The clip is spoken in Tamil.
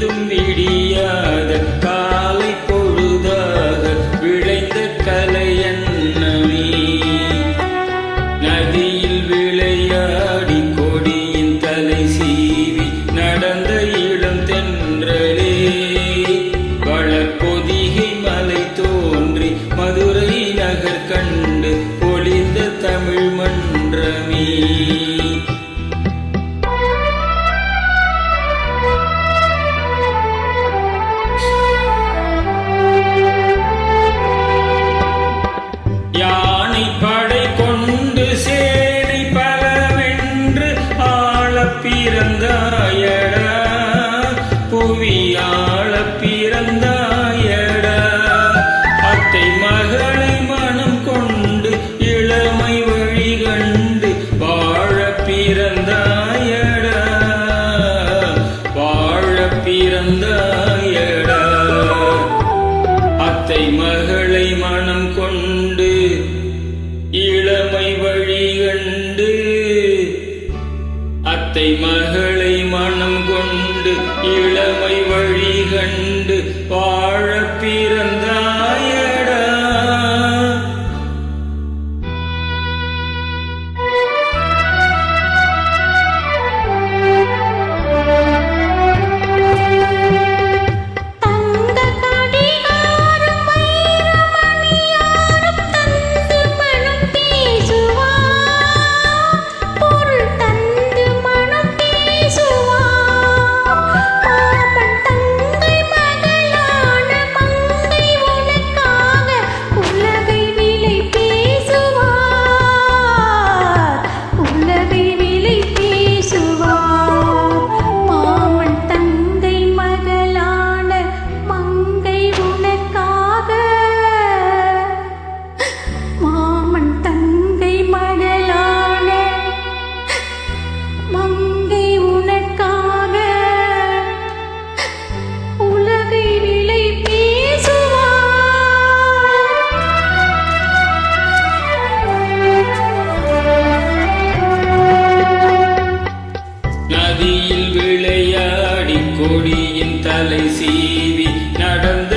விடிந்தும் விடியாத காலை பொழுதாக விளைந்த கலையன்னமே. நதியில் விளையாடி கொடியின் தலை சீவி நடந்த இளம் தென்றலே. வளர்பொதிகை மலை தோன்றி மதுரை நகர் கண்டு பொழிந்த தமிழ் மன்றமே. யானை படை கொண்டு சேனை பலவென்று ஆள பிறந்தாயடா, புவி ஆள பிறந்தாயடா. அத்தை மகளை மனம் கொண்டு இளமை வழி கண்டு வாழ பிறந்தாயடா, வாழ பிறந்தாயடா. அத்தை மகளை மனம் கொண்டு இளமை வழி கண்டு, அத்தை மகளை மனம் கொண்டு இளமை வழி கண்டு வாழ பிறந்தாயடா. நதியில் விளையாடி கொடியின் தலை சீவி நடந்த